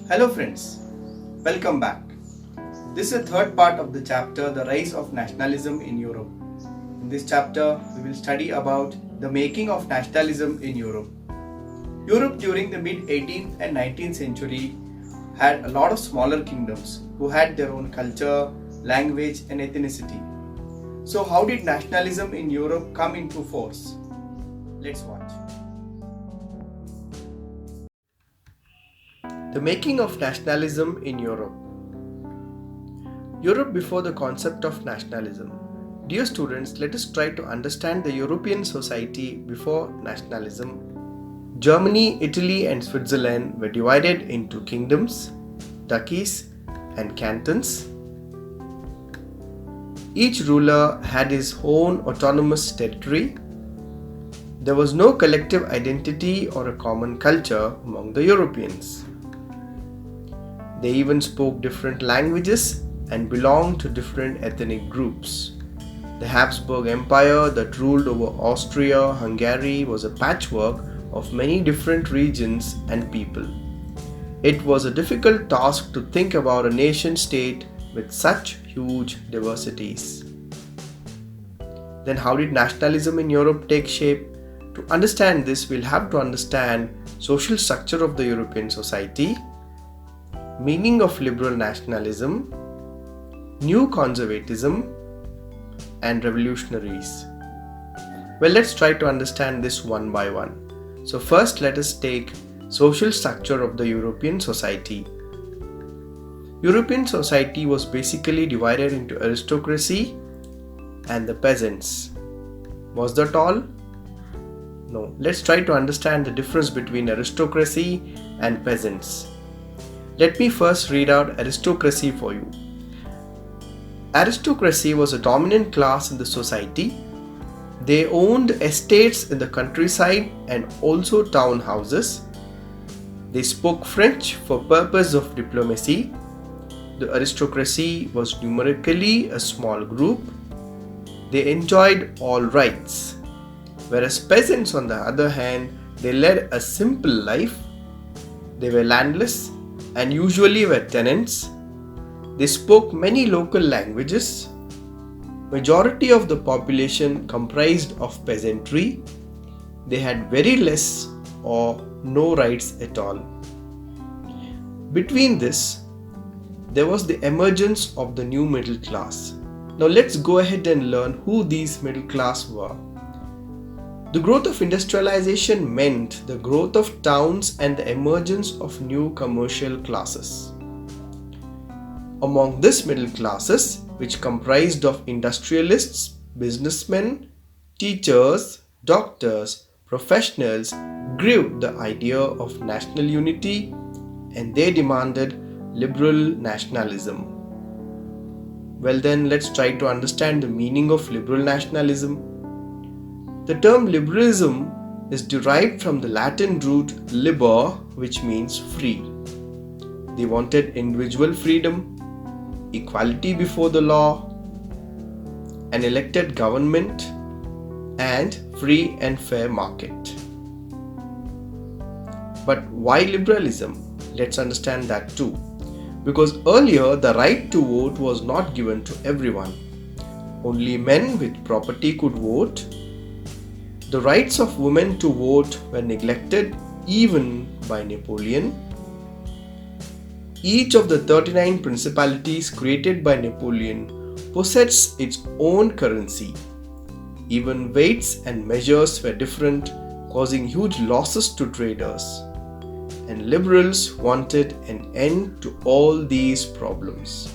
Hello friends, welcome back. This is the third part of the chapter, The Rise of Nationalism in Europe. In this chapter, we will study about the making of nationalism in Europe. Europe during the mid 18th and 19th century had a lot of smaller kingdoms who had their own culture, language and ethnicity. So how did nationalism in Europe come into force? Let's watch. The making of nationalism in Europe. Europe before the concept of nationalism. Dear students, let us try to understand the European society before nationalism. Germany, Italy and Switzerland were divided into kingdoms, duchies and cantons. Each ruler had his own autonomous territory. There was no collective identity or a common culture among the Europeans. They even spoke different languages and belonged to different ethnic groups. The Habsburg Empire that ruled over Austria, Hungary was a patchwork of many different regions and people. It was a difficult task to think about a nation state with such huge diversities. Then how did nationalism in Europe take shape? To understand this, we'll have to understand social structure of the European society, meaning of liberal nationalism, new conservatism, and revolutionaries. Well, let's try to understand this one by one. So first, let us take social structure of the European society. European society was basically divided into aristocracy and the peasants. Was that all? No. Let's try to understand the difference between aristocracy and peasants. Let me first read out aristocracy for you. Aristocracy was a dominant class in the society. They owned estates in the countryside and also town houses. They spoke French for purpose of diplomacy. The aristocracy was numerically a small group. They enjoyed all rights. Whereas peasants, on the other hand, they led a simple life. They were landless and usually were tenants. They spoke many local languages. Majority of the population comprised of peasantry. They had very less or no rights at all. Between this, there was the emergence of the new middle class. Now let's go ahead and learn who these middle class were. The growth of industrialization meant the growth of towns and the emergence of new commercial classes. Among this middle classes, which comprised of industrialists, businessmen, teachers, doctors, professionals, grew the idea of national unity and they demanded liberal nationalism. Well then, let's try to understand the meaning of liberal nationalism. The term liberalism is derived from the Latin root liber, which means free. They wanted individual freedom, equality before the law, an elected government, and free and fair market. But why liberalism? Let's understand that too. Because earlier the right to vote was not given to everyone. Only men with property could vote. The rights of women to vote were neglected even by Napoleon. Each of the 39 principalities created by Napoleon possessed its own currency. Even weights and measures were different, causing huge losses to traders. And liberals wanted an end to all these problems.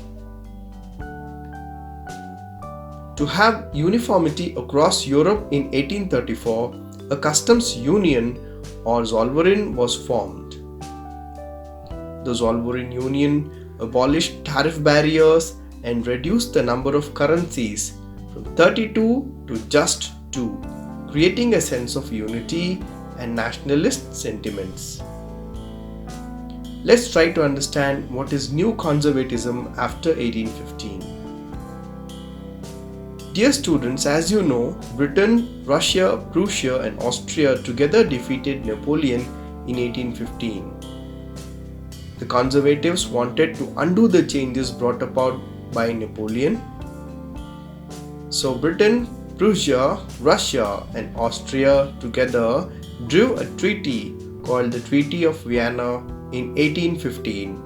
To have uniformity across Europe in 1834, a customs union or Zollverein was formed. The Zollverein Union abolished tariff barriers and reduced the number of currencies from 32 to just 2, creating a sense of unity and nationalist sentiments. Let's try to understand what is new conservatism after 1815. Dear students, as you know, Britain, Russia, Prussia and Austria together defeated Napoleon in 1815. The conservatives wanted to undo the changes brought about by Napoleon. So Britain, Prussia, Russia, and Austria together drew a treaty called the Treaty of Vienna in 1815.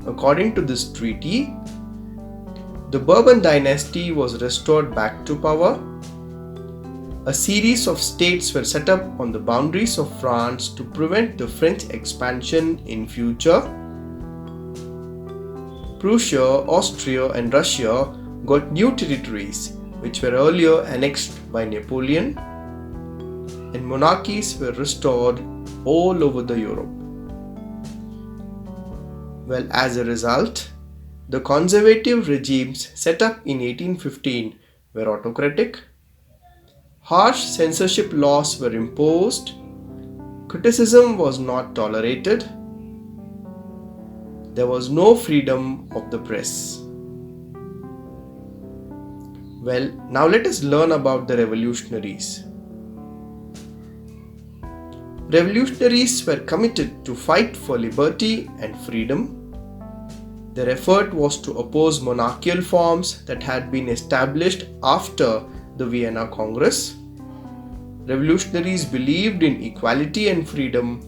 According to this treaty, the Bourbon dynasty was restored back to power. A series of states were set up on the boundaries of France to prevent the French expansion in future. Prussia, Austria, and Russia got new territories which were earlier annexed by Napoleon, and monarchies were restored all over the Europe. Well, as a result, the conservative regimes set up in 1815 were autocratic. Harsh censorship laws were imposed. Criticism was not tolerated. There was no freedom of the press. Well, now let us learn about the revolutionaries. Revolutionaries were committed to fight for liberty and freedom. Their effort was to oppose monarchical forms that had been established after the Vienna Congress. Revolutionaries believed in equality and freedom.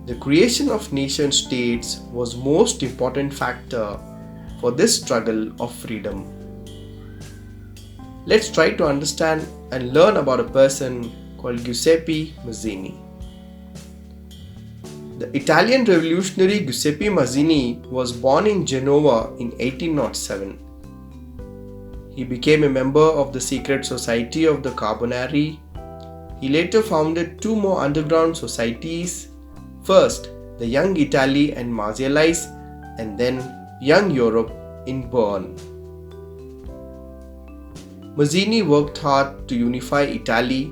The creation of nation states was most important factor for this struggle of freedom. Let's try to understand and learn about a person called Giuseppe Mazzini. The Italian revolutionary Giuseppe Mazzini was born in Genoa in 1807. He became a member of the secret society of the Carbonari. He later founded two more underground societies. First, the Young Italy and Marseillais, and then Young Europe in Bern. Mazzini worked hard to unify Italy.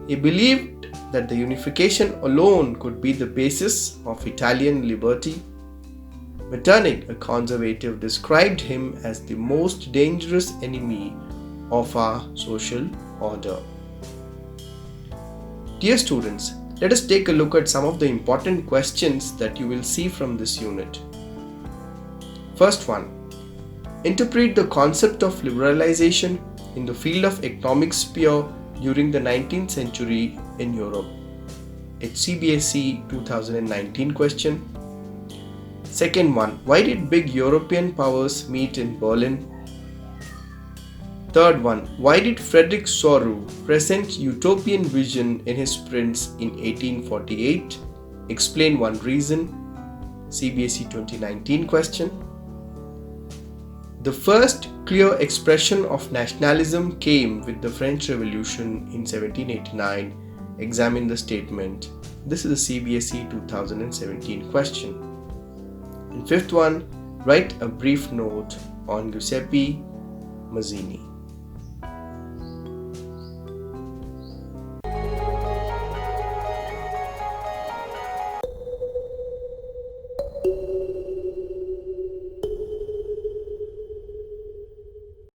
He believed that the unification alone could be the basis of Italian liberty. Metternich, a conservative, described him as the most dangerous enemy of our social order. Dear students, let us take a look at some of the important questions that you will see from this unit. First one, interpret the concept of liberalization in the field of economic sphere during the 19th century in Europe. It's CBSE 2019 question. Second one, why did big European powers meet in Berlin? Third one, why did Frederick Soru present utopian vision in his prints in 1848? Explain one reason. CBSE 2019 question. The first clear expression of nationalism came with the French Revolution in 1789. Examine the statement. This is a CBSE 2017 question. And fifth one, write a brief note on Giuseppe Mazzini.